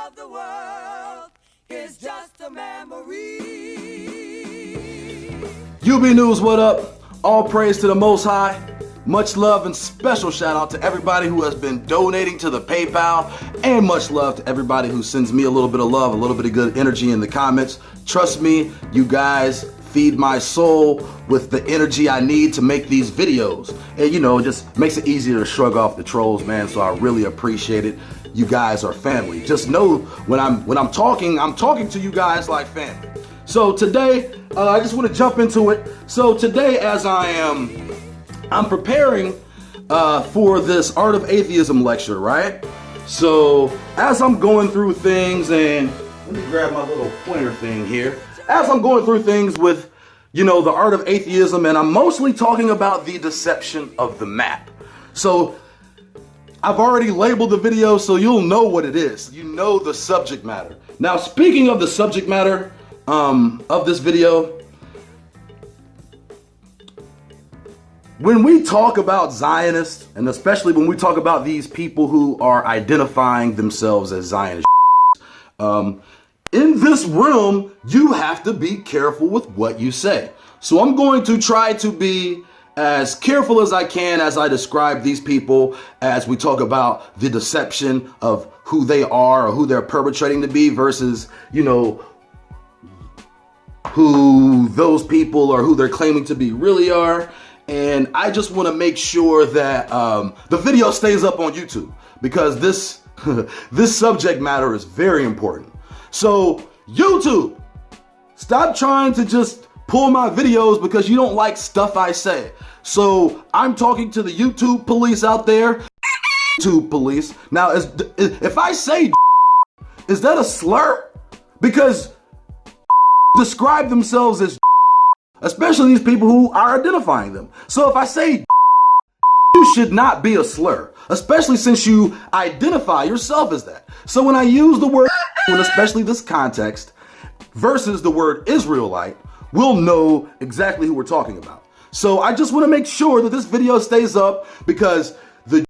of the world is just a memory. UB News, what up? All praise to the Most High. Much love and special shout out to everybody who has been donating to the PayPal, and much love to everybody who sends me a little bit of love, a little bit of good energy in the comments. Trust me, you guys feed my soul with the energy I need to make these videos. And you know, it just makes it easier to shrug off the trolls, man. So I really appreciate it. You guys are family. Just know when I'm talking to you guys like family. So today, I just want to jump into it. So today, as I'm preparing for this Art of Atheism lecture, right? So as I'm going through things, and let me grab my little pointer thing here. As I'm going through things with, you know, the Art of Atheism, and I'm mostly talking about the deception of the map. So I've already labeled the video, so you'll know what it is. You know the subject matter. Now, speaking of the subject matter of this video, when we talk about Zionists, and especially when we talk about these people who are identifying themselves as Zionists, in this realm, you have to be careful with what you say. So I'm going to try to be as careful as I can as I describe these people, as we talk about the deception of who they are or who they're perpetrating to be versus, you know, who those people or who they're claiming to be really are. And I just want to make sure that the video stays up on YouTube, because this this subject matter is very important. So YouTube, stop trying to just pull my videos because you don't like stuff I say. So I'm talking to the YouTube police out there. YouTube police. Now, if I say is that a slur? Because describe themselves as, especially these people who are identifying them. So if I say you should not be a slur, especially since you identify yourself as that. So when I use the word, and especially this context, versus the word Israelite, we'll know exactly who we're talking about. So I just want to make sure that this video stays up, because the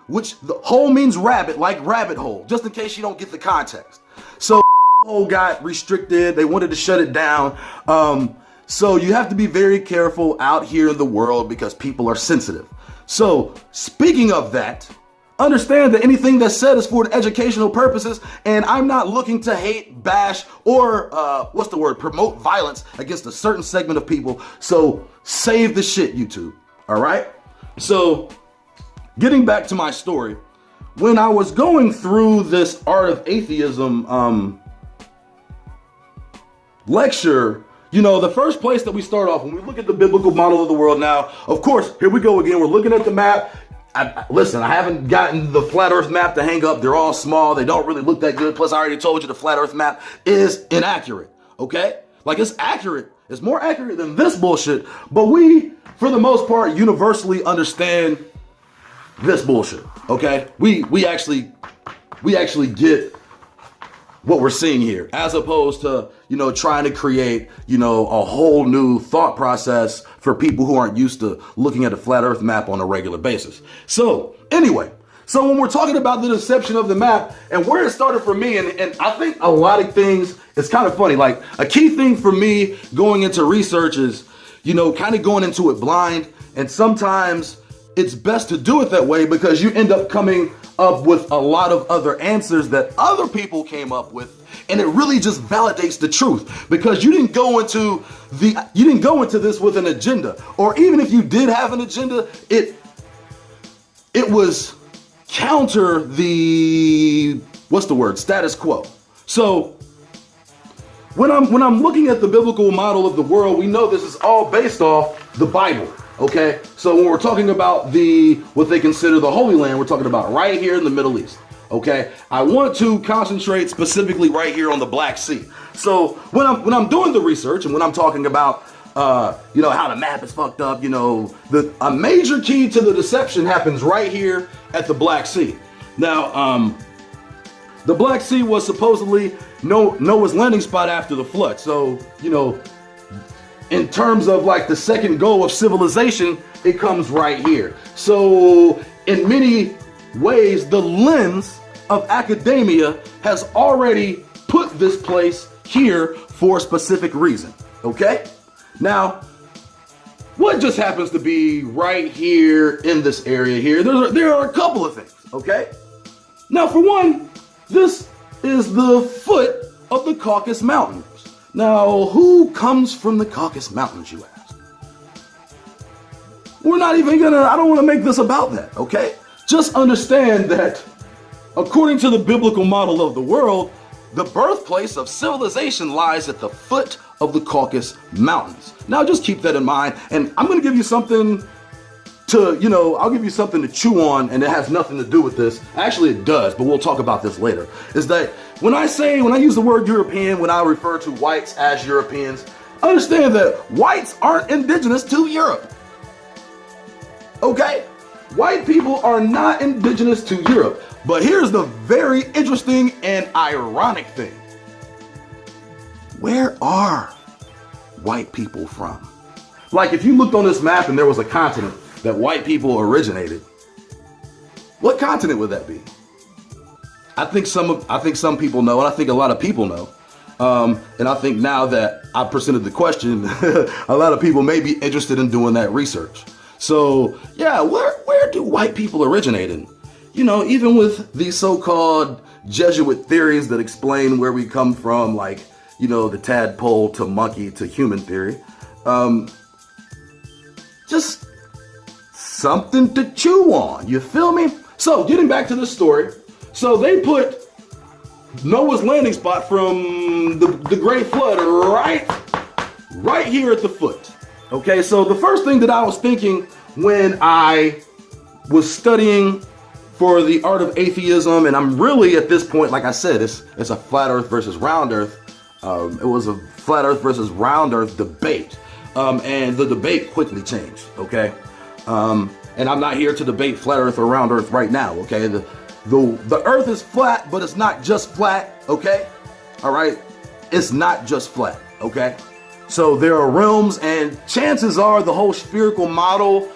which the hole means rabbit, like rabbit hole, just in case you don't get the context. So hole got restricted. They wanted to shut it down. So you have to be very careful out here in the world because people are sensitive. So speaking of that, understand that anything that's said is for educational purposes, and I'm not looking to hate, bash, or promote violence against a certain segment of people. So save the shit, YouTube. All right? So getting back to my story, when I was going through this Art of Atheism lecture, you know, the first place that we start off, when we look at the biblical model of the world now, of course, here we go again. We're looking at the map. Listen, I haven't gotten the flat earth map to hang up. They're all small. They don't really look that good. Plus, I already told you the flat earth map is inaccurate, okay? Like, it's accurate. It's more accurate than this bullshit. But we, for the most part, universally understand this bullshit, okay? We actually get what we're seeing here, as opposed to, you know, trying to create, you know, a whole new thought process for people who aren't used to looking at a flat earth map on a regular basis. So anyway, so when we're talking about the deception of the map and where it started for me, and I think a lot of things, it's kind of funny, like a key thing for me going into research is, you know, kind of going into it blind. And sometimes it's best to do it that way, because you end up coming up with a lot of other answers that other people came up with, and it really just validates the truth, because you didn't go into this with an agenda, or even if you did have an agenda, it was counter the status quo. So when I'm looking at the biblical model of the world, we know this is all based off the Bible. Okay, so when we're talking about what they consider the Holy Land, we're talking about right here in the Middle East. Okay, I want to concentrate specifically right here on the Black Sea. So when I'm doing the research and when I'm talking about you know, how the map is fucked up, you know, a major key to the deception happens right here at the Black Sea. Now, the Black Sea was supposedly Noah's landing spot after the flood. So, you know, in terms of like the second goal of civilization, it comes right here. So in many ways, the lens of academia has already put this place here for a specific reason, okay? Now, what just happens to be right here in this area here? There are a couple of things, okay? Now, for one, this is the foot of the Caucasus Mountains. Now, who comes from the Caucasus Mountains, you ask? We're not even I don't want to make this about that, okay? Just understand that according to the biblical model of the world, the birthplace of civilization lies at the foot of the Caucasus Mountains. Now, just keep that in mind, and I'm going to give you something I'll give you something to chew on, and it has nothing to do with this. Actually, it does, but we'll talk about this later. Is that when I use the word European, when I refer to whites as Europeans, understand that whites aren't indigenous to Europe. Okay? White people are not indigenous to Europe. But here's the very interesting and ironic thing. Where are white people from? Like, if you looked on this map and there was a continent that white people originated, what continent would that be? I think some people know, and I think a lot of people know. And I think now that I presented the question, a lot of people may be interested in doing that research. So yeah, where do white people originate in? Even with these so-called Jesuit theories that explain where we come from, like, the tadpole to monkey to human theory, just something to chew on, you feel me? So getting back to the story, so they put Noah's landing spot from the Great Flood right here at the foot. Okay, so the first thing that I was thinking when I was studying for the art of atheism, and I'm really at this point, like I said, it's a flat earth versus round earth. It was a flat earth versus round earth debate. And the debate quickly changed, okay? And I'm not here to debate flat earth or round earth right now, okay? The earth is flat, but it's not just flat, okay? All right? It's not just flat, okay? So there are realms, and chances are the whole spherical model,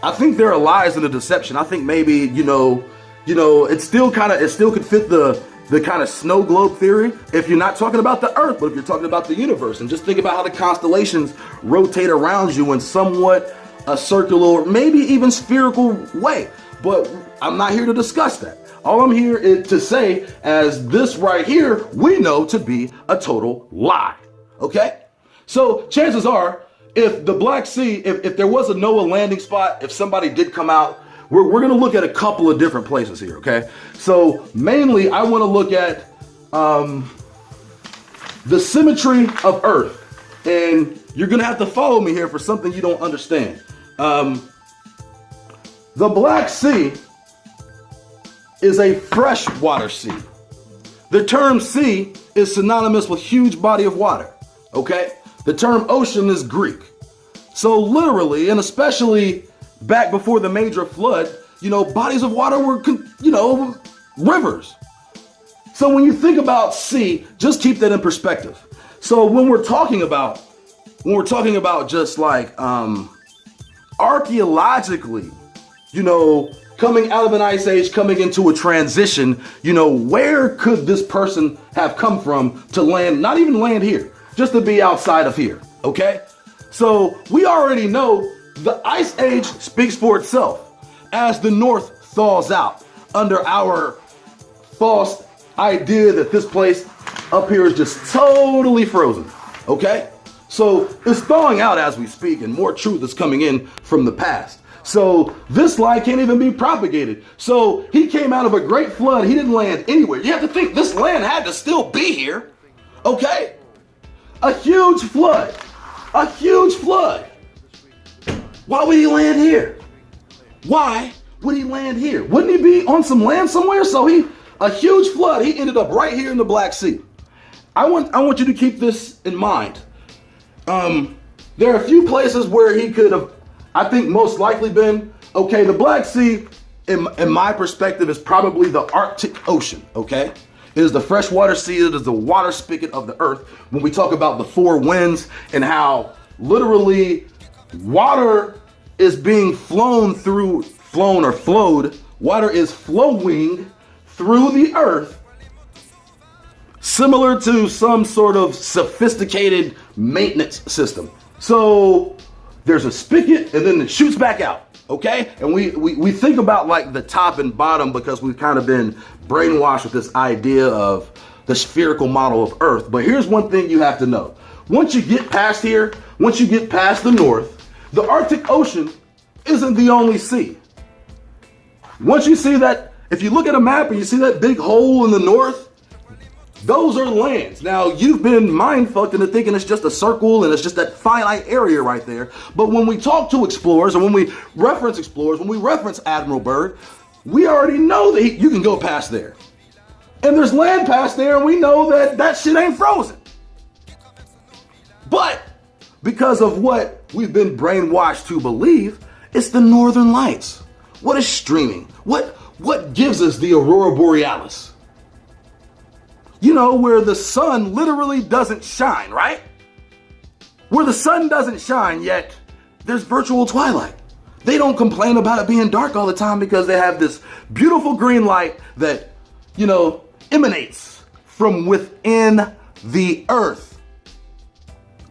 I think there are lies in the deception. I think maybe, it still could fit the kind of snow globe theory if you're not talking about the earth, but if you're talking about the universe. And just think about how the constellations rotate around you in somewhat a circular, maybe even spherical way. But I'm not here to discuss that. All I'm here is to say, as this right here, we know to be a total lie. Okay? So chances are, if the Black Sea, if there was a Noah landing spot, if somebody did come out, we're going to look at a couple of different places here, okay? So mainly, I want to look at the symmetry of Earth. And you're going to have to follow me here for something you don't understand. The Black Sea is a freshwater sea. The term sea is synonymous with huge body of water, okay? The term ocean is Greek. So literally, and especially back before the major flood, bodies of water were, rivers. So when you think about sea, just keep that in perspective. So when we're talking about just like archaeologically, coming out of an ice age, coming into a transition, where could this person have come from to land, not even land here, just to be outside of here, okay? So we already know the ice age speaks for itself as the North thaws out under our false idea that this place up here is just totally frozen, okay? So it's thawing out as we speak, and more truth is coming in from the past. So this lie can't even be propagated. So he came out of a great flood. He didn't land anywhere. You have to think this land had to still be here, okay? A huge flood. A huge flood. Why would he land here? Why would he land here? Wouldn't he be on some land somewhere? So a huge flood, he ended up right here in the Black Sea. I want you to keep this in mind. There are a few places where he could have, I think, most likely been. Okay, the Black Sea, in my perspective, is probably the Arctic Ocean, okay? It is the freshwater sea. It is the water spigot of the earth. When we talk about the four winds and how literally water is being flowed. Water is flowing through the earth, similar to some sort of sophisticated maintenance system. So there's a spigot and then it shoots back out, okay? And we think about like the top and bottom because we've kind of been brainwashed with this idea of the spherical model of Earth. But here's one thing you have to know. Once you get past here, once you get past the north, the Arctic Ocean isn't the only sea. Once you see that, if you look at a map and you see that big hole in the north, those are lands. Now, you've been mind-fucked into thinking it's just a circle and it's just that finite area right there. But when we talk to explorers and when we reference Admiral Byrd, we already know that you can go past there. And there's land past there and we know that that shit ain't frozen. But because of what we've been brainwashed to believe, it's the Northern Lights. What is streaming? What gives us the Aurora Borealis? You know, where the sun literally doesn't shine, right? Where the sun doesn't shine, yet there's virtual twilight. They don't complain about it being dark all the time because they have this beautiful green light that, you know, emanates from within the earth.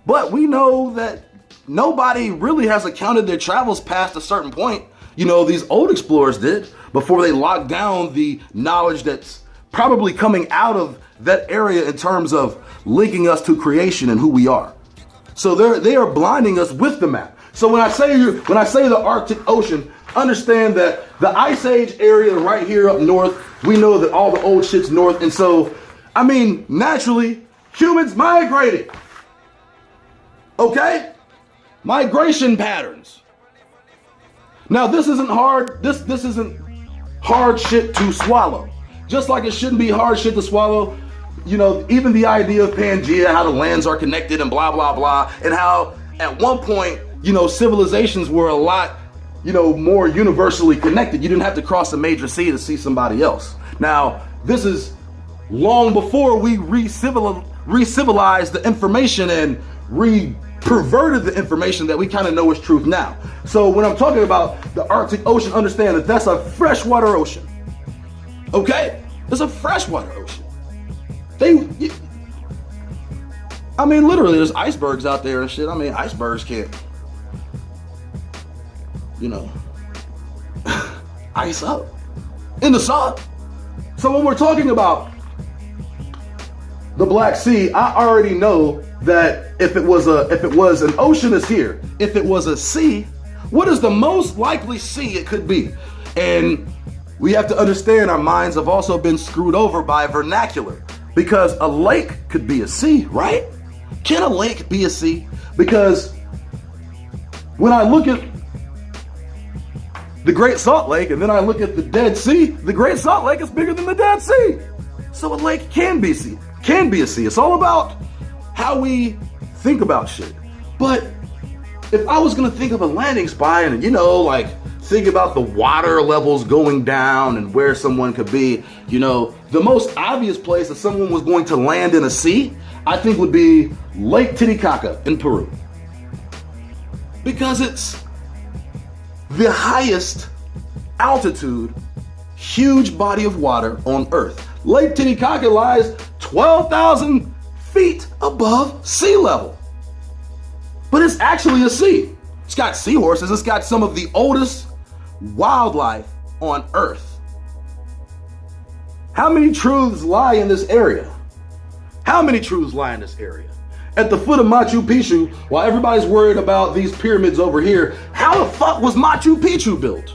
But we know that nobody really has accounted their travels past a certain point. You know, these old explorers did before they locked down the knowledge that's probably coming out of that area in terms of linking us to creation and who we are. So they are blinding us with the map. So when I say the Arctic Ocean, understand that the Ice Age area right here up north, we know that all the old shit's north. And so, I mean, naturally, humans migrated. Okay? Migration patterns. Now, this isn't hard. This isn't hard shit to swallow. Just like it shouldn't be hard shit to swallow, you know, even the idea of Pangea, how the lands are connected and blah, blah, blah, and how at one point, you know, civilizations were a lot, you know, more universally connected. You didn't have to cross a major sea to see somebody else. Now, this is long before we re-civilized the information and perverted the information that we kind of know is truth now. So when I'm talking about the Arctic Ocean, understand that that's a freshwater ocean. Okay? It's a freshwater ocean. I mean, literally, there's icebergs out there and shit. I mean, icebergs can't, you know, ice up in the sun. So when we're talking about the Black Sea, I already know that if it was an ocean is here, if it was a sea, what is the most likely sea it could be? And we have to understand our minds have also been screwed over by vernacular, because a lake could be a sea, right? Can a lake be a sea? Because when I look at the Great Salt Lake and then I look at the Dead Sea, the Great Salt Lake is bigger than the Dead Sea. So a lake can be a sea. It's all about how we think about shit. But if I was gonna think of a landing spot and, you know, like think about the water levels going down and where someone could be, you know, the most obvious place that someone was going to land in a sea, I think would be Lake Titicaca in Peru. Because it's the highest altitude, huge body of water on Earth. Lake Titicaca lies 12,000 feet above sea level. But it's actually a sea. It's got seahorses, it's got some of the oldest wildlife on Earth. How many truths lie in this area? How many truths lie in this area? At the foot of Machu Picchu, while everybody's worried about these pyramids over here, how the fuck was Machu Picchu built?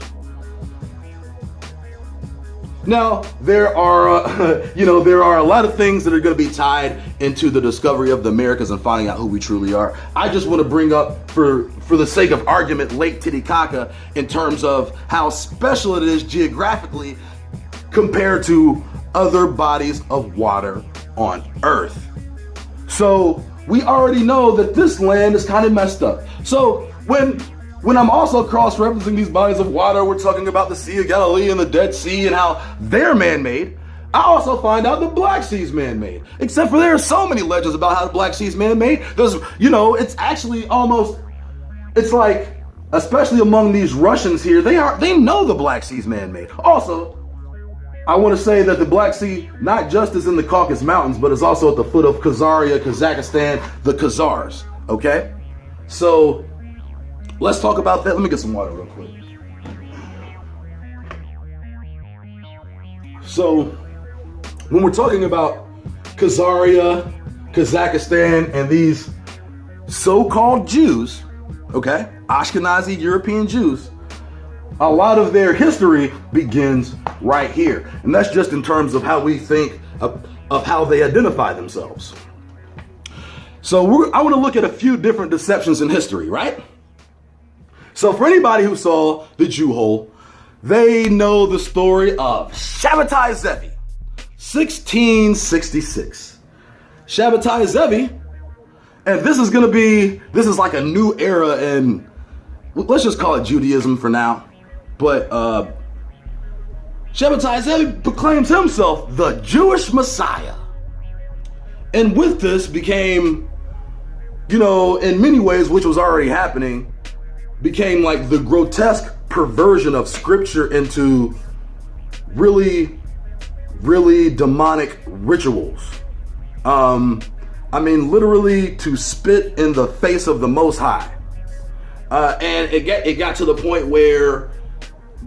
Now, there are a lot of things that are going to be tied into the discovery of the Americas and finding out who we truly are. I just want to bring up, for the sake of argument, Lake Titicaca in terms of how special it is geographically compared to other bodies of water on Earth. So we already know that this land is kind of messed up. So when I'm also cross-referencing these bodies of water, we're talking about the Sea of Galilee and the Dead Sea and how they're man-made. I also find out the Black Sea is man-made. Except for there are so many legends about how the Black Sea is man-made. There's, you know, it's actually almost, it's like, especially among these Russians here, they know the Black Sea is man-made. Also, I want to say that the Black Sea not just is in the Caucasus Mountains, but is also at the foot of Khazaria, Kazakhstan, the Khazars. Okay? So let's talk about that. Let me get some water real quick. So when we're talking about Khazaria, Kazakhstan, and these so-called Jews, okay, Ashkenazi European Jews, a lot of their history begins right here. And that's just in terms of how we think of how they identify themselves. So I want to look at a few different deceptions in history, right? So for anybody who saw the Jew hole, they know the story of Shabbatai Zevi, 1666. Shabbatai Zevi, and this is like a new era in, let's just call it Judaism for now. But Shabbatai Zevi proclaims himself the Jewish Messiah. And with this became, in many ways, which was already happening, became like the grotesque perversion of scripture into really, really demonic rituals. Literally to spit in the face of the Most High. And it got to the point where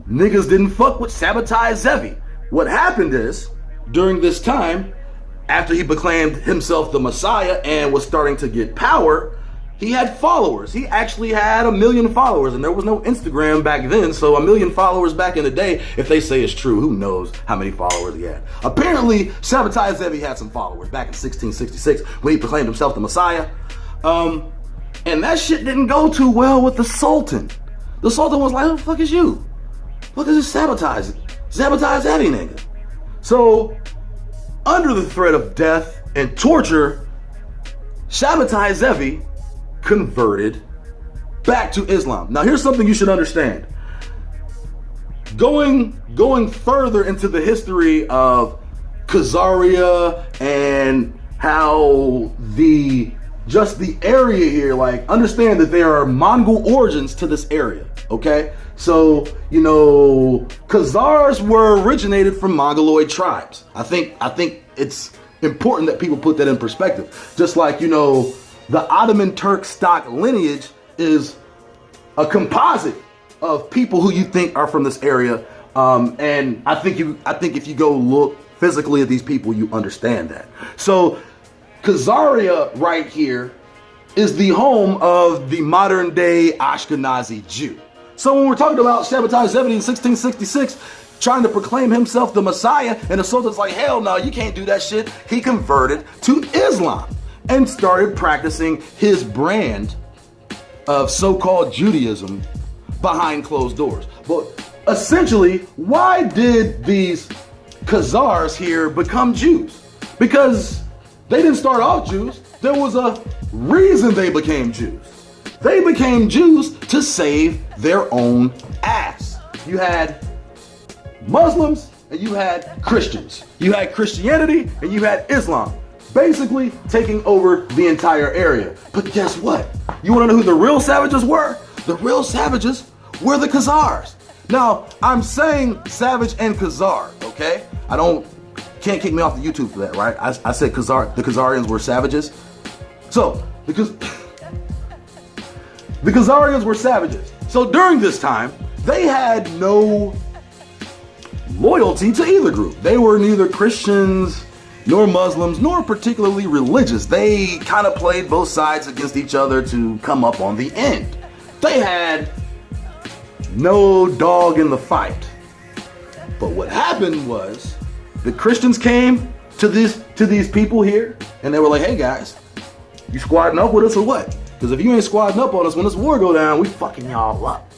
niggas didn't fuck with Shabbatai Zevi. What happened is, during this time, after he proclaimed himself the Messiah and was starting to get power, he had followers. He actually had 1 million followers, and there was no Instagram back then, so 1 million followers back in the day, if they say it's true, who knows how many followers he had. Apparently, Shabbatai Zevi had some followers back in 1666 when he proclaimed himself the Messiah. And that shit didn't go too well with the Sultan. The Sultan was like, who the fuck is you? What is this Shabbatai Zevi nigga? So, under the threat of death and torture, Shabbatai Zevi converted back to Islam. Now here's something you should understand. Going further into the history of Khazaria and how the area here, like, understand that there are Mongol origins to this area, okay? So, Khazars were originated from Mongoloid tribes. I think it's important that people put that in perspective. Just like, the Ottoman Turk stock lineage is a composite of people who you think are from this area. And I think if you go look physically at these people, you understand that. So Khazaria right here is the home of the modern day Ashkenazi Jew. So when we're talking about Shabbatai Zevi in 1666, trying to proclaim himself the Messiah, and the Sultan's like, hell no, you can't do that shit. He converted to Islam and started practicing his brand of so-called Judaism behind closed doors. But essentially, why did these Khazars here become Jews? Because they didn't start off Jews. There was a reason they became Jews. They became Jews to save their own ass. You had Muslims and you had Christians. You had Christianity and you had Islam, basically taking over the entire area. But guess what? You want to know who the real savages were? The real savages were the Khazars. Now, I'm saying savage and Khazar, okay? Can't kick me off the YouTube for that, right? I said the Khazarians were savages. So, because the Khazarians were savages. So during this time, they had no loyalty to either group. They were neither Christians nor Muslims, nor particularly religious. They kind of played both sides against each other to come up on the end. They had no dog in the fight. But what happened was the Christians came to these people here and they were like, hey guys, you squadding up with us or what? Because if you ain't squadding up on us when this war go down, we fucking y'all up.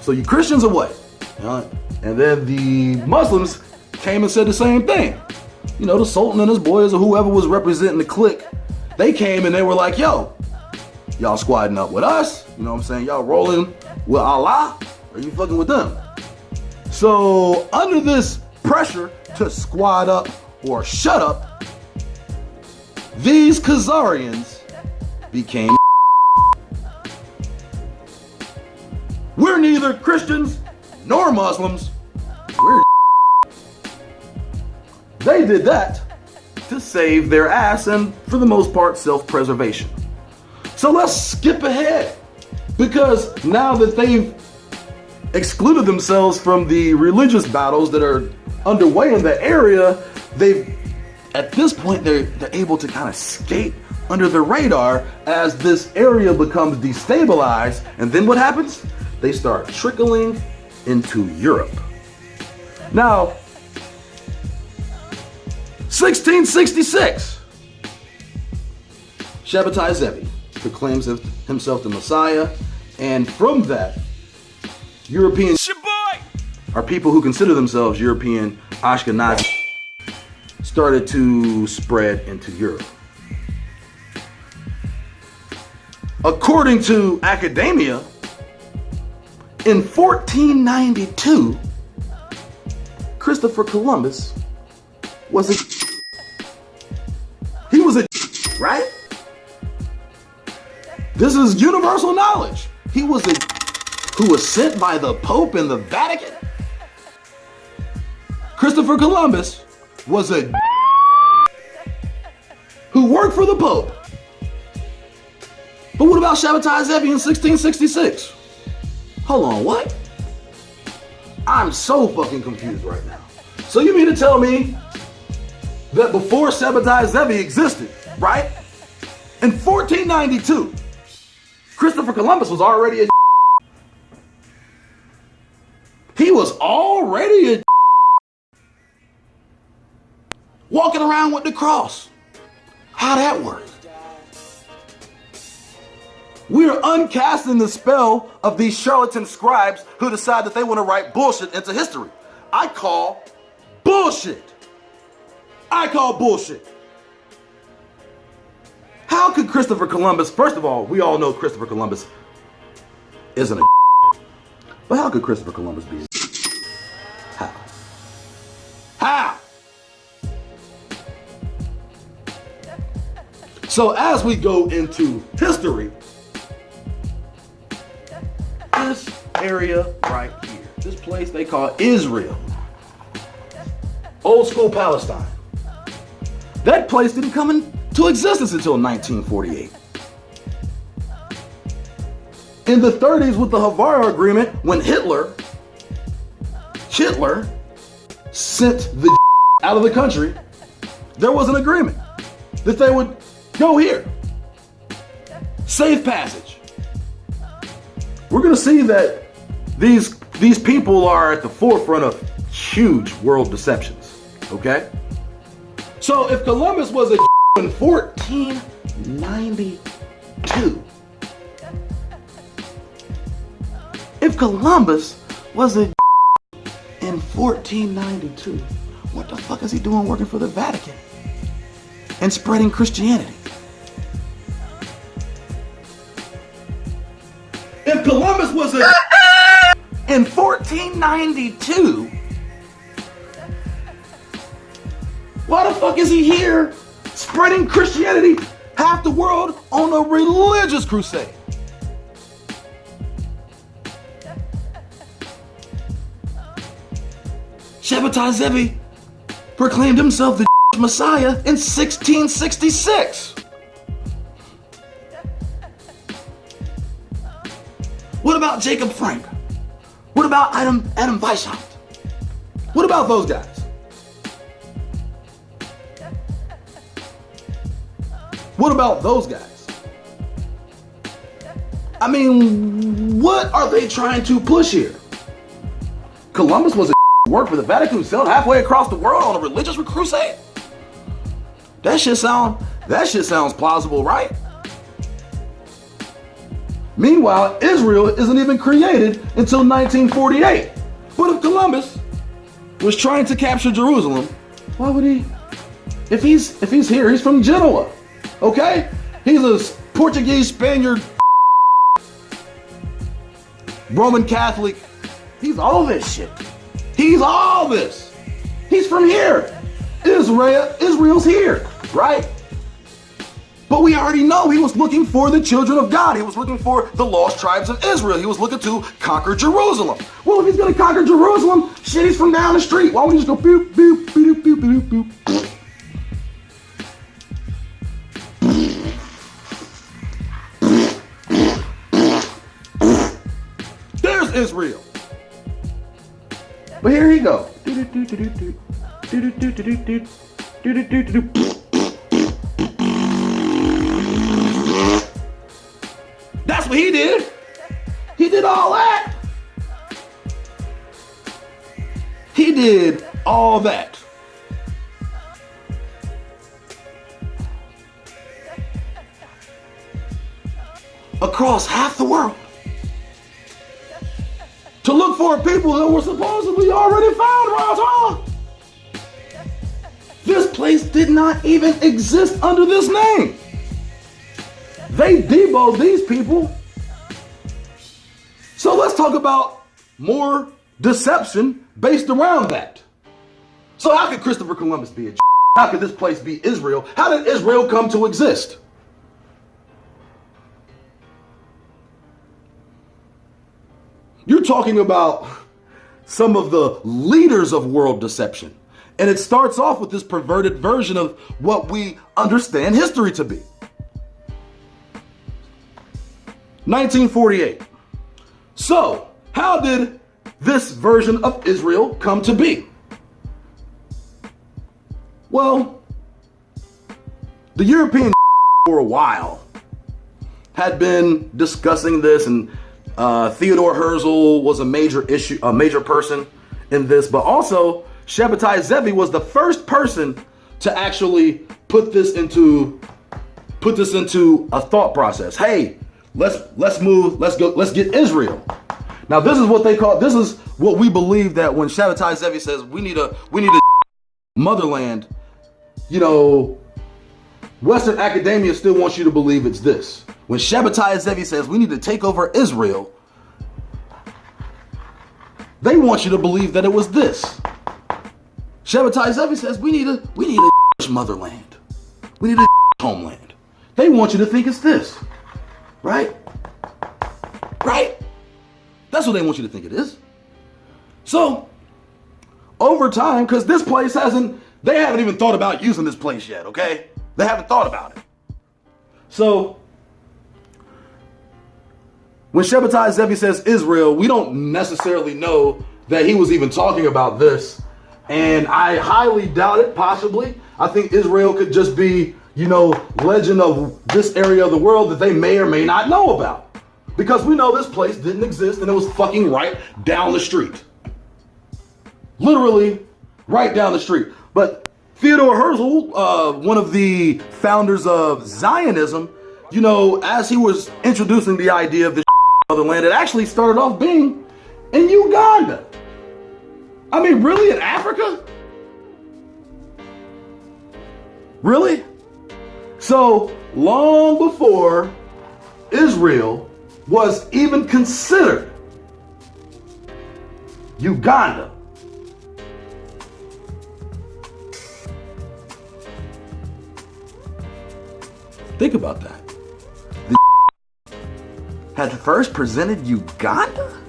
So you Christians or what? And then the Muslims came and said the same thing. The Sultan and his boys or whoever was representing the clique, they came and they were like, yo, y'all squadding up with us? You know what I'm saying? Y'all rolling with Allah? Or you fucking with them? So under this pressure to squad up or shut up, these Khazarians became We're neither Christians nor Muslims. We're They did that to save their ass and, for the most part, self-preservation. So let's skip ahead, because now that they've excluded themselves from the religious battles that are underway in the area, at this point, they're able to kind of skate under the radar as this area becomes destabilized. And then what happens? They start trickling into Europe. Now, 1666, Shabbatai Zevi proclaims himself the Messiah, and from that, European or people who consider themselves European Ashkenazi started to spread into Europe. According to academia, in 1492, Christopher Columbus was right? This is universal knowledge. He was who was sent by the Pope in the Vatican. Christopher Columbus was who worked for the Pope. But what about Shabbatai Zevi in 1666? Hold on, what? I'm so fucking confused right now. So you mean to tell me that before Shabbatai Zevi existed, right? In 1492, Christopher Columbus was already he was already walking around with the cross. How'd that work? We are uncasting the spell of these charlatan scribes who decide that they want to write bullshit into history. I call bullshit. How could Christopher Columbus, first of all, we all know Christopher Columbus isn't a but how could Christopher Columbus be a How? So as we go into history, this area right here, this place they call Israel, old school Palestine, that place didn't come into existence until 1948. In the 30s with the Havara Agreement, when Hitler sent the out of the country, there was an agreement that they would go here. Safe passage. We're going to see that these people are at the forefront of huge world deceptions, okay? So if Columbus was a in 1492, if Columbus was a in 1492, what the fuck is he doing working for the Vatican and spreading Christianity? If Columbus was a in 1492, why the fuck is he here spreading Christianity half the world on a religious crusade? Shabbatai Zevi proclaimed himself the Messiah in 1666. What about Jacob Frank? What about Adam Weishaupt? What about those guys? What about those guys? I mean, what are they trying to push here? Columbus was a work for the Vatican who sailed halfway across the world on a religious crusade? That shit sounds plausible, right? Meanwhile, Israel isn't even created until 1948. But if Columbus was trying to capture Jerusalem, why would he? If he's here, he's from Genoa, okay? He's a Portuguese, Spaniard, Roman Catholic. He's all this shit. He's all this. He's from here. Israel's here, right? But we already know he was looking for the children of God. He was looking for the lost tribes of Israel. He was looking to conquer Jerusalem. Well, if he's going to conquer Jerusalem, shit, he's from down the street. Why don't we just go boop, boop, boop, boop, boop, boop. There's Israel. But here he go. That's what he did. He did all that. He did all that. Across half the world. To look for people that were supposedly already found, Raja. This place did not even exist under this name. They deboed these people. So let's talk about more deception based around that. So how could Christopher Columbus be a How could this place be Israel? How did Israel come to exist? You're talking about some of the leaders of world deception. And it starts off with this perverted version of what we understand history to be. 1948. So, how did this version of Israel come to be? Well, the European for a while had been discussing this, and Theodore Herzl was a major person in this, but also Shabbatai Zevi was the first person to actually put this into a thought process. Hey, let's get Israel. Now this is what we believe, that when Shabbatai Zevi says we need a motherland, you know, Western academia still wants you to believe it's this. When Shabbatai Zevi says we need to take over Israel, they want you to believe that it was this. Shabbatai Zevi says we need a motherland. We need a homeland. They want you to think it's this. Right? Right? That's what they want you to think it is. So, over time, because this place they haven't even thought about using this place yet, okay? They haven't thought about it. So, when Shabbatai Zevi says Israel, we don't necessarily know that he was even talking about this. And I highly doubt it, possibly. I think Israel could just be, legend of this area of the world that they may or may not know about. Because we know this place didn't exist and it was fucking right down the street. Literally right down the street. But Theodore Herzl, one of the founders of Zionism, as he was introducing the idea of this motherland, it actually started off being in Uganda. I mean, really, in Africa? Really? So long before Israel was even considered, Uganda think about that. The had first presented Uganda?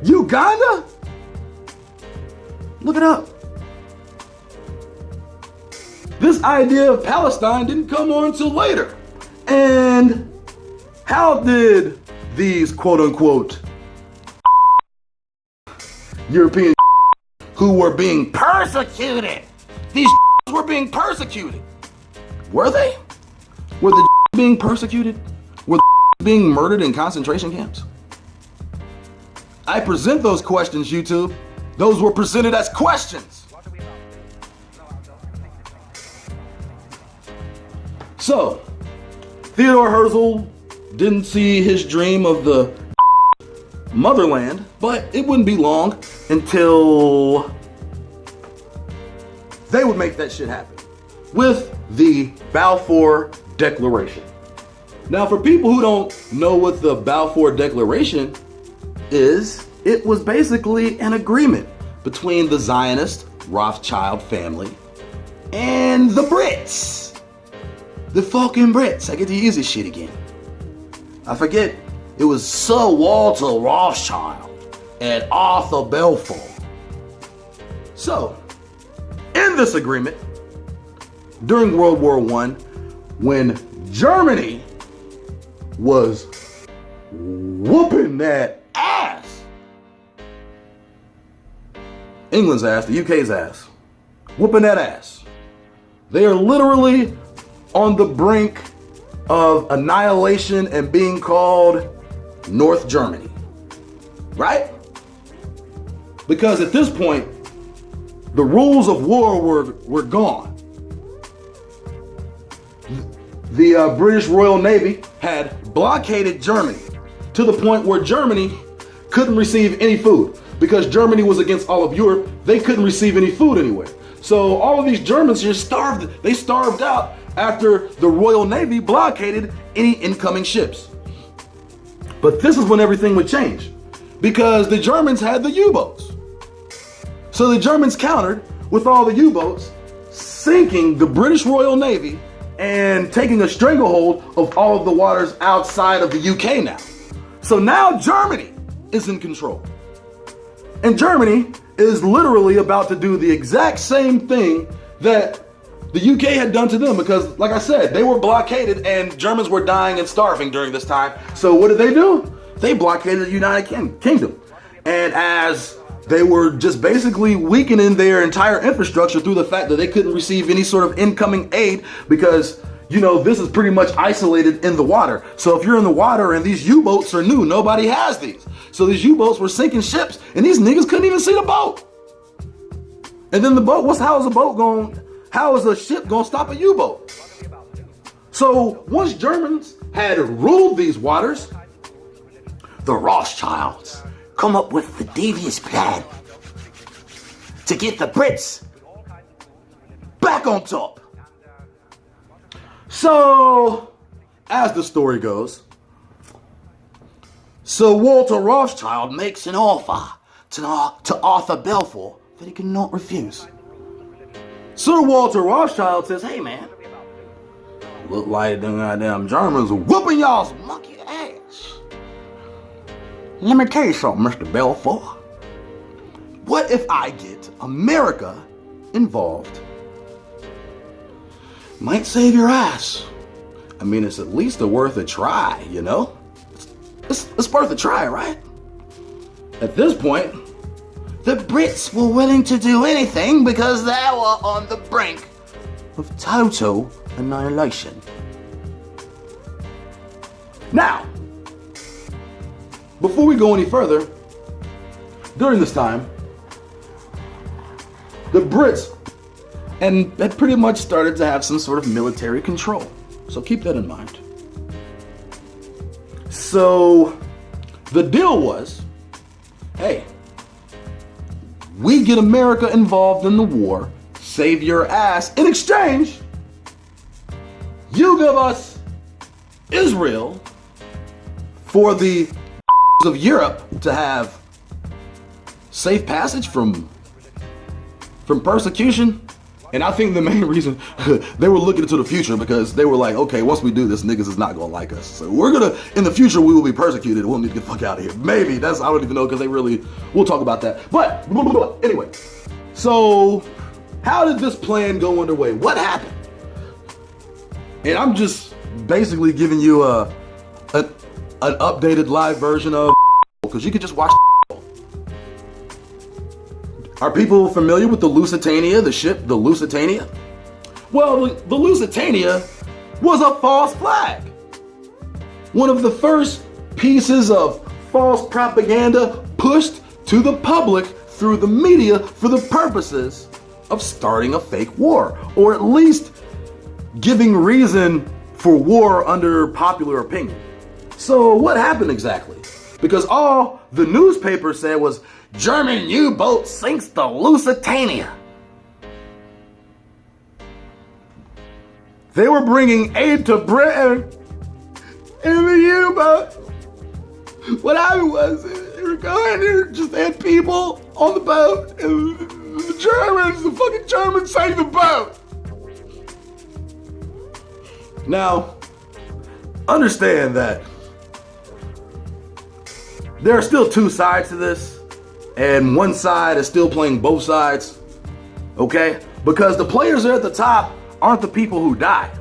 Uganda? Look it up. This idea of Palestine didn't come on until later. And how did these quote unquote European who were being persecuted, these were being persecuted? Were they? Were the being persecuted? Were the being murdered in concentration camps? I present those questions, YouTube. Those were presented as questions. So, Theodore Herzl didn't see his dream of the motherland, but it wouldn't be long until they would make that shit happen with the Balfour Declaration. Now, for people who don't know what the Balfour Declaration is, it was basically an agreement between the Zionist Rothschild family and the Brits. The fucking Brits. I get to use this shit again. I forget. It was Sir Walter Rothschild and Arthur Balfour. So, in this agreement, during World War I, when Germany was whooping that ass, England's ass, the UK's ass, whooping that ass. They are literally on the brink of annihilation and being called North Germany, right? Because at this point, the rules of war were gone. The British Royal Navy had blockaded Germany to the point where Germany couldn't receive any food. Because Germany was against all of Europe, they couldn't receive any food anywhere. So all of these Germans just starved. They starved out after the Royal Navy blockaded any incoming ships. But this is when everything would change, because the Germans had the U-boats. So the Germans countered with all the U-boats, sinking the British Royal Navy and taking a stranglehold of all of the waters outside of the UK now. So now Germany is in control. And Germany is literally about to do the exact same thing that the UK had done to them, because, like I said, they were blockaded and Germans were dying and starving during this time. So what did they do? They blockaded the United Kingdom. And as they were just basically weakening their entire infrastructure through the fact that they couldn't receive any sort of incoming aid, because, you know, this is pretty much isolated in the water. So if you're in the water and these U-boats are new, nobody has these. So these U-boats were sinking ships and these niggas couldn't even see the boat. And then the boat, how is a ship going to stop a U-boat? So once Germans had ruled these waters, the Rothschilds come up with the devious plan to get the Brits back on top. So, as the story goes, Sir Walter Rothschild makes an offer to Arthur Balfour that he cannot refuse. Sir Walter Rothschild says, hey man, look like them goddamn Germans are whooping y'all's monkey ass. Let me tell you something, Mr. Balfour. What if I get America involved? Might save your ass. I mean, it's at least worth a try, you know? It's worth a try, right? At this point, the Brits were willing to do anything because they were on the brink of total annihilation. Now, before we go any further, during this time, the Brits had pretty much started to have some sort of military control. So keep that in mind. So the deal was, hey, we get America involved in the war, save your ass. In exchange, you give us Israel for the of Europe to have safe passage from persecution. And I think the main reason they were looking into the future, because they were like, okay, once we do this, niggas is not gonna like us. So in the future, we will be persecuted. We'll need to get the fuck out of here. Maybe, I don't even know, because we'll talk about that. But, anyway, so how did this plan go underway? What happened? And I'm just basically giving you an updated live version of, because you could just watch. Are people familiar with the Lusitania, the ship, the Lusitania? Well, the Lusitania was a false flag. One of the first pieces of false propaganda pushed to the public through the media for the purposes of starting a fake war, or at least giving reason for war under popular opinion. So what happened exactly? Because all the newspaper said was, German U-boat sinks the Lusitania. They were bringing aid to Britain in the U-boat. What happened was, they were going there, just had people on the boat, and the fucking Germans sank the boat. Now, understand that there are still two sides to this, and one side is still playing both sides, okay? Because the players at the top aren't the people who died.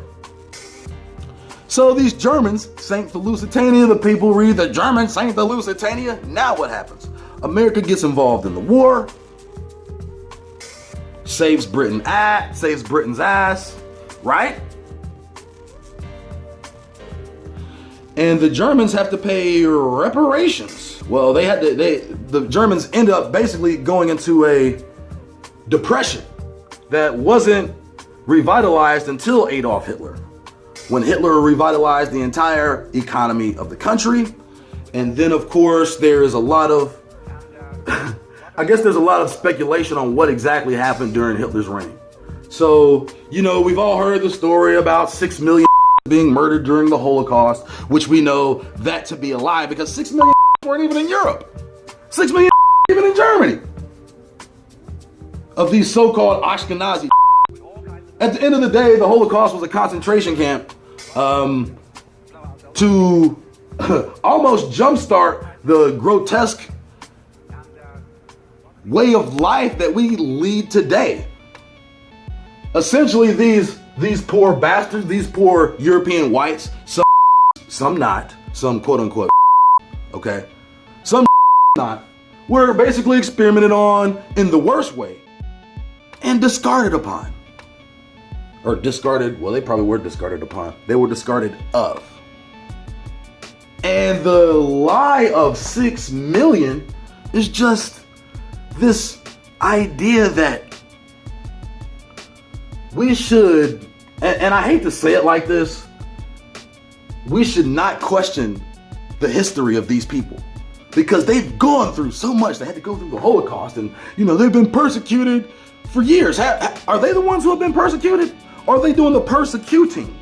So these Germans sank the Lusitania. The people read the Germans sank the Lusitania. Now what happens? America gets involved in the war, saves Britain's ass, right? And the Germans have to pay reparations. Well, the Germans end up basically going into a depression that wasn't revitalized until Adolf Hitler, when Hitler revitalized the entire economy of the country. And then, of course, there's a lot of, I guess there's a lot of speculation on what exactly happened during Hitler's reign. So, we've all heard the story about 6 million being murdered during the Holocaust, which we know that to be a lie, because 6 million weren't even in Europe. 6 million even in Germany. Of these so-called Ashkenazi. At the end of the day, the Holocaust was a concentration camp to almost jumpstart the grotesque way of life that we lead today. Essentially, these poor bastards, these poor European whites, some not, some quote unquote, okay, some not, were basically experimented on in the worst way and discarded upon. Or discarded, well, they probably were discarded upon. They were discarded of. And the lie of 6 million is just this idea that we should, and I hate to say it like this, we should not question the history of these people, because they've gone through so much. They had to go through the Holocaust, and they've been persecuted for years. Are they the ones who have been persecuted? Or are they doing the persecuting?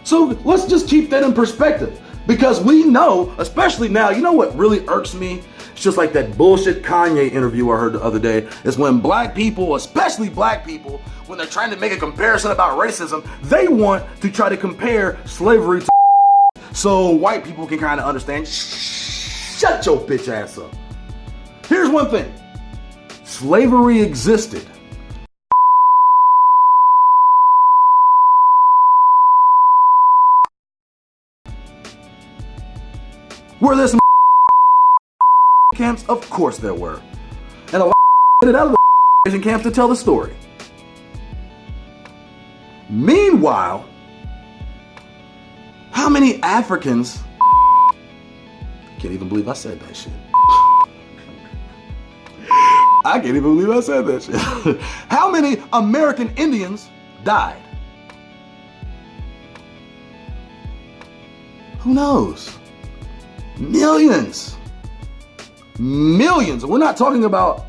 So let's just keep that in perspective, because we know, especially now, what really irks me? It's just like that bullshit Kanye interview I heard the other day, is when black people, especially black people, when they're trying to make a comparison about racism, they want to try to compare slavery to so white people can kind of understand. Shut your bitch ass up. Here's one thing. Slavery existed. Were there some camps? Of course there were. And a lot of out of the camps to tell the story. Meanwhile, how many Africans, can't even believe I said that shit. I can't even believe I said that shit. How many American Indians died? Who knows? Millions. We're not talking about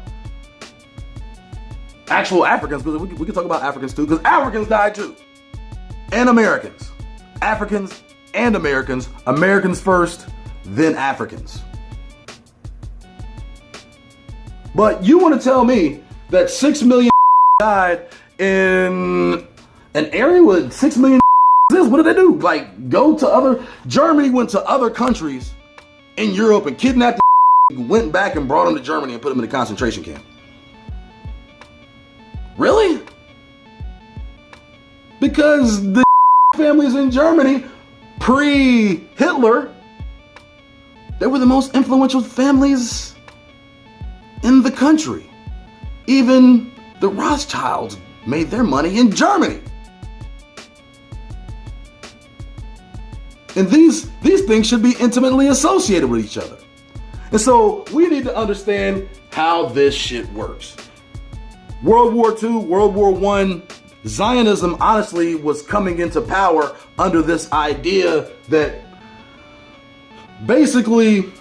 actual Africans, because we can talk about Africans too, because Africans died too. And Americans. Africans and Americans. Americans first, then Africans. But you want to tell me that 6 million died in an area with 6 million is? What did they do? Like, go to other, Germany went to other countries in Europe and kidnapped the went back and brought them to Germany and put them in a concentration camp. Really? Because the families in Germany pre-Hitler, they were the most influential families in the country. Even the Rothschilds made their money in Germany. And these things should be intimately associated with each other. And so we need to understand how this shit works. World War II, World War I, Zionism honestly was coming into power under this idea that basically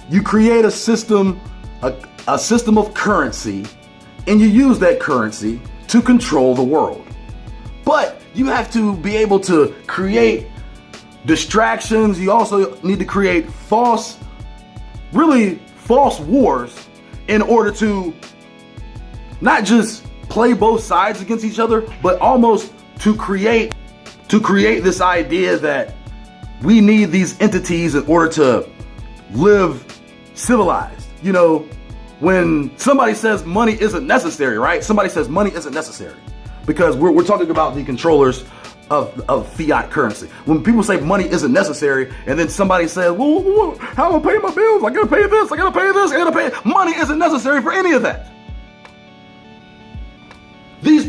you create a system of currency, and you use that currency to control the world. But you have to be able to create distractions. You also need to create false wars in order to not just play both sides against each other, but almost to create this idea that we need these entities in order to live civilized. You know, when somebody says money isn't necessary, right? Somebody says money isn't necessary because we're talking about the controllers of fiat currency. When people say money isn't necessary, and then somebody says, well, how am I pay my bills? I gotta pay this, I gotta pay this, I gotta pay it. Money isn't necessary for any of that. These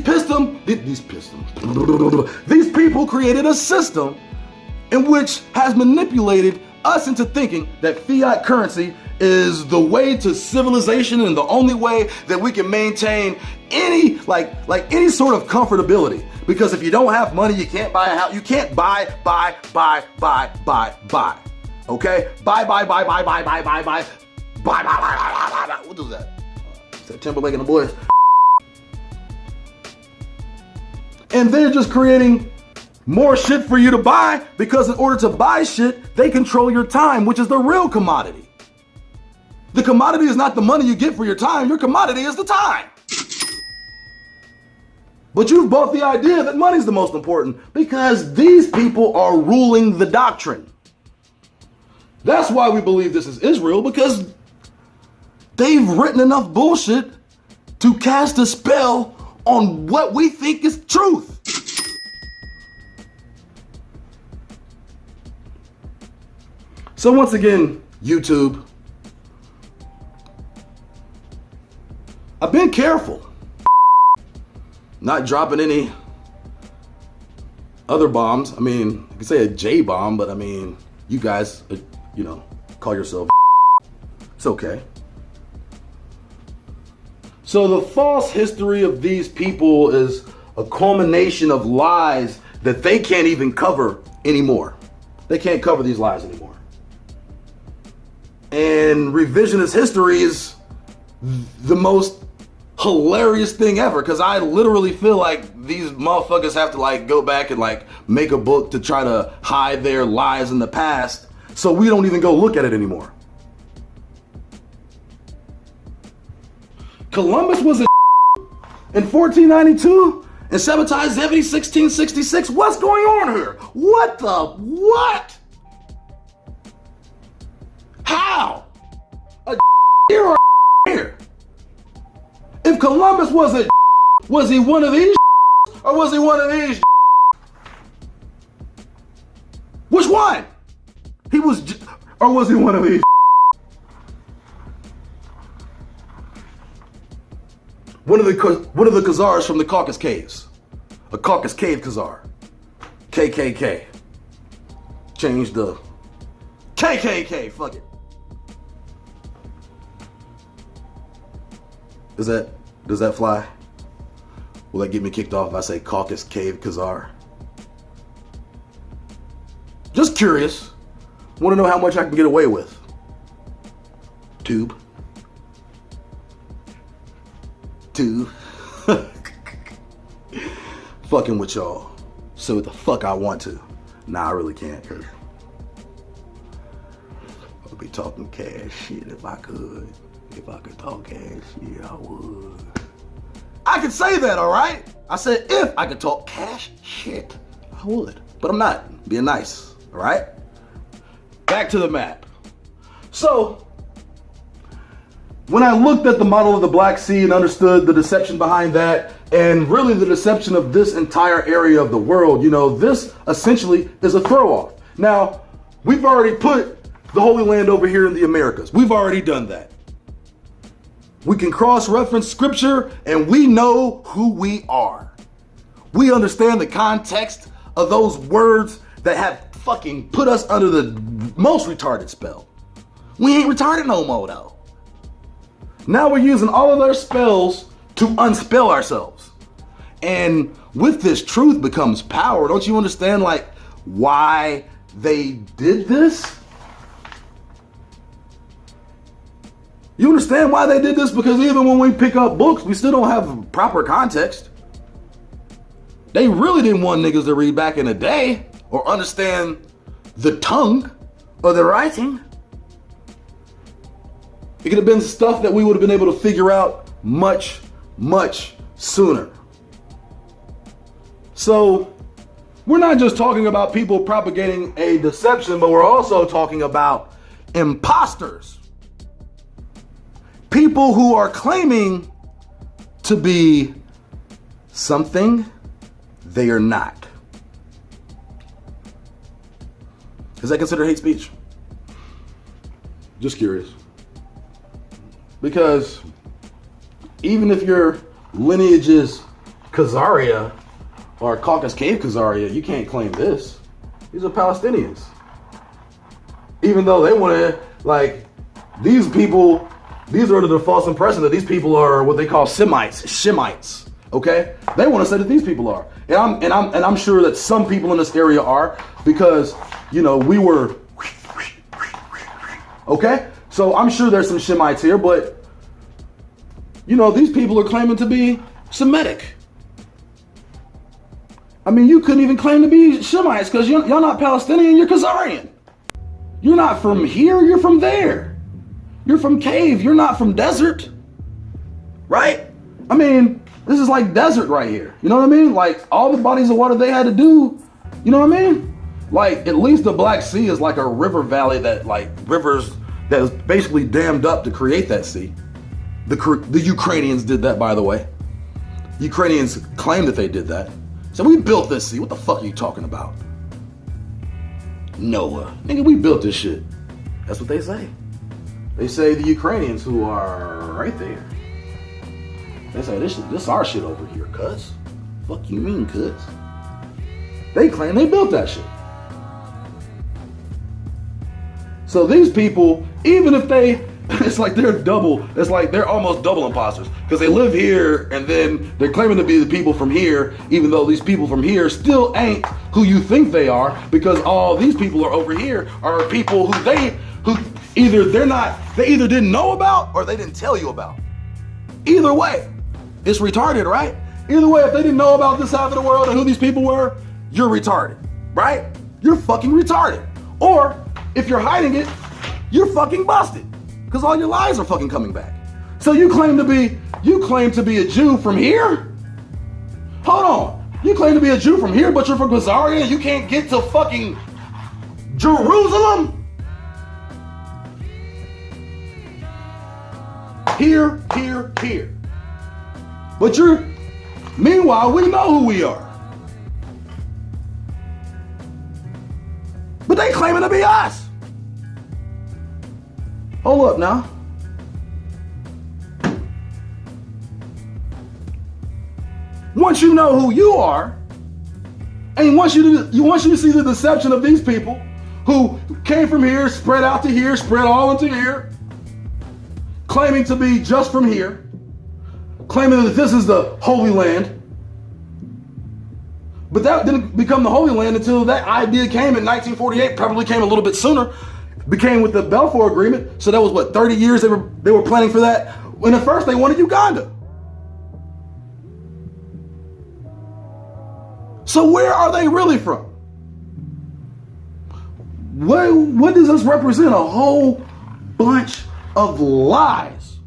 people created a system in which has manipulated us into thinking that fiat currency is the way to civilization and the only way that we can maintain any any sort of comfortability. Because if you don't have money, you can't buy a house. You can't buy. Okay? Buy. What is that? Is that Timberlake and the Boys? And they're just creating more shit for you to buy because in order to buy shit, they control your time, which is the real commodity. The commodity is not the money you get for your time. Your commodity is the time. But you've bought the idea that money's the most important because these people are ruling the doctrine. That's why we believe this is Israel, because they've written enough bullshit to cast a spell on what we think is truth. So once again, YouTube, I've been careful. Not dropping any other bombs. I mean, I could say a J bomb, but I mean, you guys, call yourself. It's okay. So the false history of these people is a culmination of lies that they can't even cover anymore. They can't cover these lies anymore. And revisionist history is the most hilarious thing ever, because I literally feel like these motherfuckers have to go back and make a book to try to hide their lies in the past, so we don't even go look at it anymore. Columbus was in 1492 and sabotaged Zebedee 1666. What's going on here? What? How? A here or here? If Columbus was he one of these or was he one of these? Which one? He was, or was he one of these? One of the Khazars from the Caucasus Caves. A Caucasus Cave Khazar. KKK. Change the KKK, fuck it. Does that fly? Will that get me kicked off if I say Caucasus Cave Khazar? Just curious. Want to know how much I can get away with. Tube. Fucking with y'all. So what the fuck I want to. Nah, I really can't, cause I'll be talking cash shit if I could. If I could talk cash shit, I would. I could say that, alright? I said if I could talk cash shit, I would. But I'm not. Being nice, alright? Back to the map. So, when I looked at the model of the Black Sea and understood the deception behind that, and really the deception of this entire area of the world, this essentially is a throw-off. Now, we've already put the Holy Land over here in the Americas. We've already done that. We can cross-reference scripture and we know who we are. We understand the context of those words that have fucking put us under the most retarded spell. We ain't retarded no more though. Now we're using all of their spells to unspell ourselves. And with this, truth becomes power. Don't you understand why they did this? You understand why they did this? Because even when we pick up books, we still don't have proper context. They really didn't want niggas to read back in the day or understand the tongue or the writing. It could have been stuff that we would have been able to figure out much, much sooner. So we're not just talking about people propagating a deception, but we're also talking about imposters. People who are claiming to be something they are not. Is that considered hate speech? Just curious. Because even if your lineage is Khazaria or Caucasus Cave Khazaria, you can't claim this. These are Palestinians. Even though they want to, like, these people, these are the false impression that these people are what they call Shemites, okay? They want to say that these people are. And I'm sure that some people in this area are, because, you know, we were, okay? So I'm sure there's some Shemites here, but, you know, these people are claiming to be Semitic. I mean, you couldn't even claim to be Shemites because y'all not Palestinian, you're Khazarian. You're not from here, you're from there. You're from cave, you're not from desert, right? I mean, this is like desert right here. You know what I mean? Like, all the bodies of water they had to do, you know what I mean? Like, at least the Black Sea is like a river valley that, like, rivers that is basically dammed up to create that sea. The Ukrainians did that, by the way. Ukrainians claim that they did that. So we built this sea. What the fuck are you talking about? Noah. Nigga, we built this shit. That's what they say. They say the Ukrainians who are right there. They say this our shit over here, cuz. Fuck you mean, cuz? They claim they built that shit. So these people, even if they, it's like they're almost double imposters, because they live here and then they're claiming to be the people from here, even though these people from here still ain't who you think they are, because all these people are over here are people who either didn't know about or they didn't tell you about. Either way, it's retarded, right? Either way, if they didn't know about this half of the world and who these people were, you're retarded, right? You're fucking retarded. Or if you're hiding it, you're fucking busted, because all your lies are fucking coming back. So you claim to be a Jew from here? Hold on. You claim to be a Jew from here, but you're from Khazaria and you can't get to fucking Jerusalem? Here. But meanwhile, we know who we are. But they claiming to be us. Hold up now. Once you know who you are, and once you see the deception of these people who came from here, spread out to here, spread all into here, claiming to be just from here, claiming that this is the Holy Land. But that didn't become the Holy Land until that idea came in 1948, probably came a little bit sooner, became with the Balfour Agreement. So that was what, 30 years they were planning for that? When at first they wanted Uganda. So where are they really from? What does this represent? A whole bunch of lies.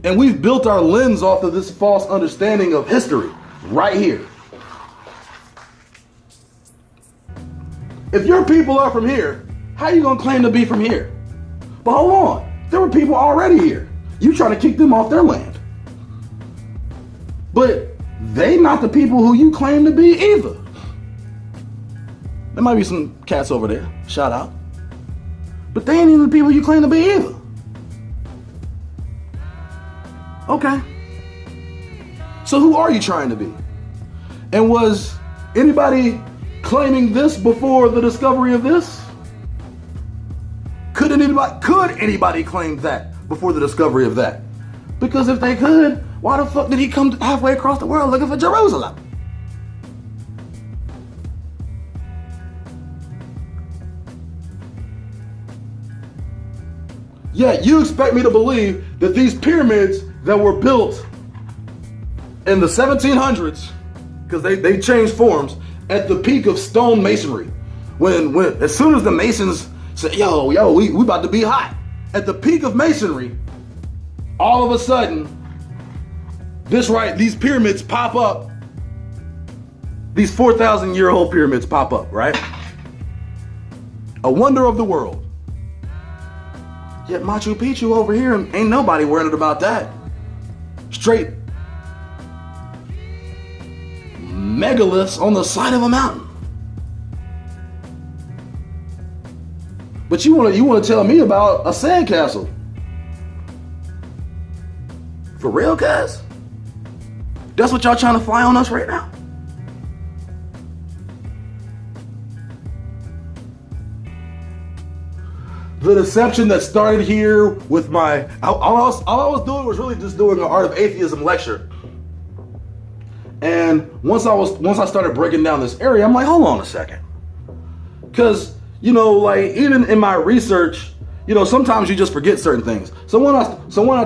And we've built our lens off of this false understanding of history right here. If your people are from here, how are you going to claim to be from here? But hold on, there were people already here. You trying to kick them off their land. But they not the people who you claim to be either. There might be some cats over there, shout out. But they ain't even the people you claim to be either. Okay. So who are you trying to be? And was anybody claiming this before the discovery of this? Could anybody claim that before the discovery of that? Because if they could, why the fuck did he come halfway across the world looking for Jerusalem? Yet you expect me to believe that these pyramids that were built in the 1700s, because they changed forms, at the peak of stone masonry. When as soon as the Masons said, yo, we about to be hot. At the peak of masonry, all of a sudden, these pyramids pop up. These 4,000-year-old pyramids pop up, right? A wonder of the world. Yet Machu Picchu over here, ain't nobody worried about that. Straight megaliths on the side of a mountain. But you want to tell me about a sandcastle? For real, guys? That's what y'all trying to fly on us right now? The deception that started here with all I was doing was really just doing an Art of Atheism lecture. And once I started breaking down this area, I'm like, hold on a second. Because, like even in my research, sometimes you just forget certain things. So when I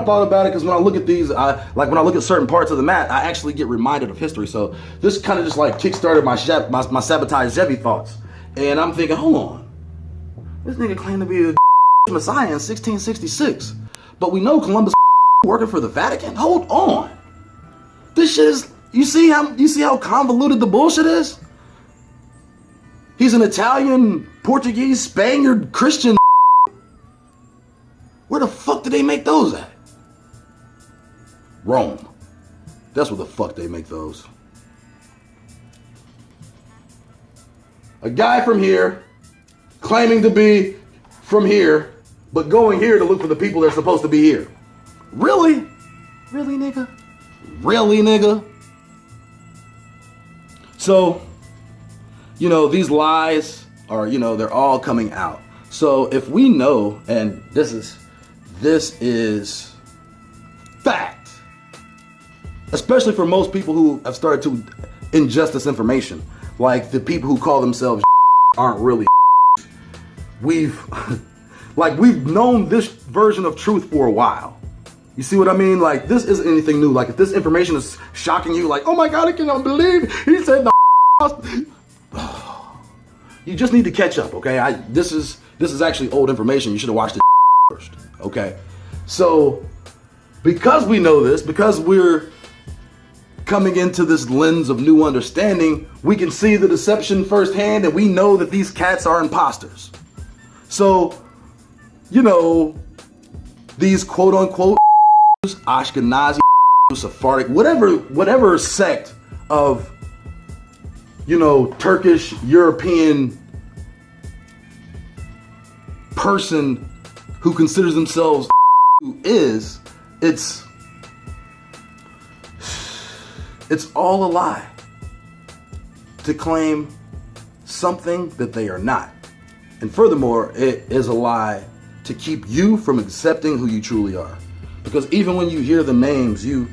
thought about it, because when I look at these, when I look at certain parts of the map, I actually get reminded of history. So this kind of just like kickstarted my sabotage Chevy thoughts. And I'm thinking, hold on. This nigga claimed to be a Messiah in 1666, but we know Columbus working for the Vatican. Hold on, this shit is. You see how convoluted the bullshit is. He's an Italian, Portuguese, Spaniard, Christian. Where the fuck did they make those at? Rome. That's where the fuck they make those. A guy from here, claiming to be from here, but going here to look for the people that are supposed to be here. Really? Really, nigga? Really, nigga? So, these lies are, they're all coming out. So if we know, and this is fact, especially for most people who have started to ingest this information, like the people who call themselves aren't really. We've known this version of truth for a while. You see what I mean? Like, this isn't anything new. Like, if this information is shocking you, like, oh my God, I cannot believe he said the you just need to catch up, okay? This is actually old information. You should have watched it first, okay? So, because we know this, because we're coming into this lens of new understanding, we can see the deception firsthand, and we know that these cats are imposters. So, these quote unquote Ashkenazi, Sephardic, whatever sect of, Turkish, European person who considers themselves it's all a lie to claim something that they are not. And furthermore, it is a lie to keep you from accepting who you truly are. Because even when you hear the names, you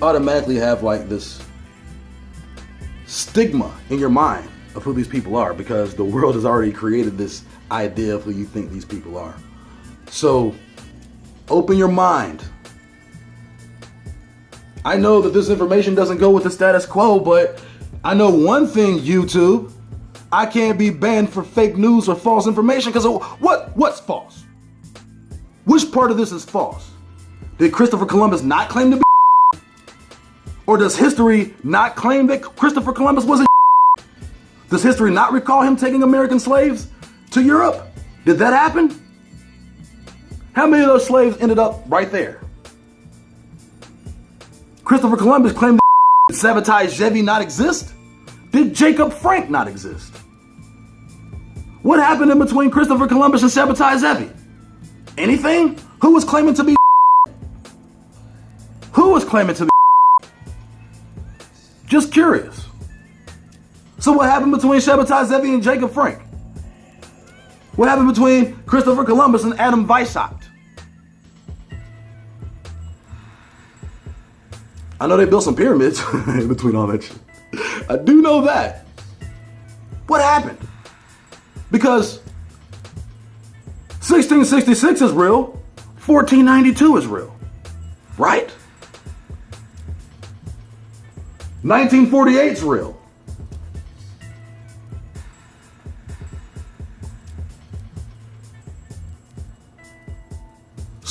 automatically have like this stigma in your mind of who these people are, because the world has already created this idea of who you think these people are. So open your mind. I know that this information doesn't go with the status quo, but I know one thing, YouTube. I can't be banned for fake news or false information, because what's false? Which part of this is false? Did Christopher Columbus not claim to be? Or does history not claim that Christopher Columbus was a? Does history not recall him taking American slaves to Europe? Did that happen? How many of those slaves ended up right there? Christopher Columbus claimed that sabotage Chevy not exist? Did Jacob Frank not exist? What happened in between Christopher Columbus and Sabotage Zevi? Anything? Who was claiming to be? Who was claiming to be? Just curious. So what happened between Sabotage Zevi and Jacob Frank? What happened between Christopher Columbus and Adam Weishaupt? I know they built some pyramids in between all that shit. I do know that. What happened? Because 1666 is real, 1492 is real, right? 1948 is real.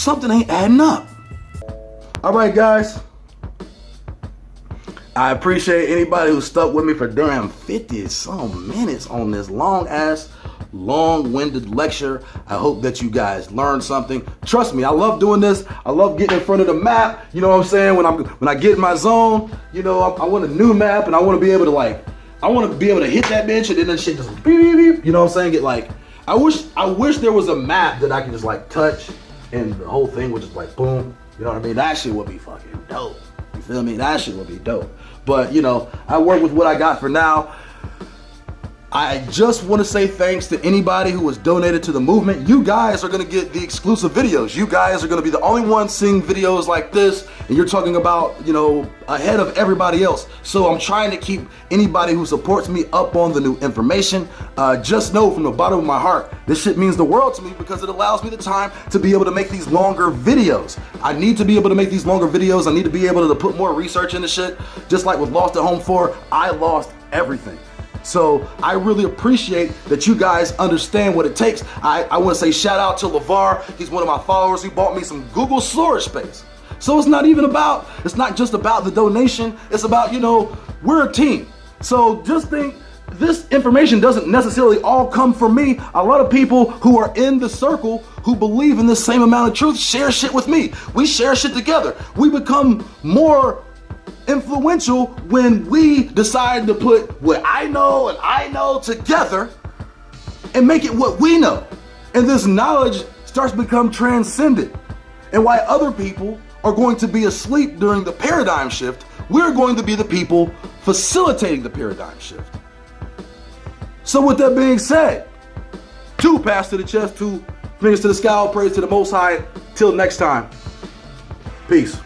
something ain't adding up. All right, guys. I appreciate anybody who stuck with me for damn 50 some minutes on this long-winded lecture. I hope that you guys learned something. Trust me, I love doing this. I love getting in front of the map. You know what I'm saying? When I get in my zone, you know, I want a new map, and I want to be able to hit that bitch, and then that shit just beep, beep, beep. You know what I'm saying? Get like, I wish there was a map that I could just like touch, and the whole thing would just like boom. You know what I mean? That shit would be fucking dope. You feel me? That shit would be dope. But, you know, I work with what I got for now. I just want to say thanks to anybody who has donated to the movement. You guys are going to get the exclusive videos. You guys are going to be the only ones seeing videos like this, and you're talking about, you know, ahead of everybody else. So I'm trying to keep anybody who supports me up on the new information. Just know from the bottom of my heart, this shit means the world to me because it allows me the time to be able to make these longer videos. I need to be able to make these longer videos. I need to be able to put more research into shit. Just like with Lost at Home 4, I lost everything. So I really appreciate that you guys understand what it takes. I want to say shout out to LeVar. He's one of my followers. He bought me some Google storage space. So it's not just about the donation. It's about, you know, we're a team. So just think, this information doesn't necessarily all come from me. A lot of people who are in the circle who believe in the same amount of truth share shit with me. We share shit together. We become more influential when we decide to put what I know and I know together and make it what we know. And this knowledge starts to become transcendent. And while other people are going to be asleep during the paradigm shift, we're going to be the people facilitating the paradigm shift. So with that being said, 2 pass to the chest, 2 fingers to the sky, all praise to the Most High. Till next time, peace.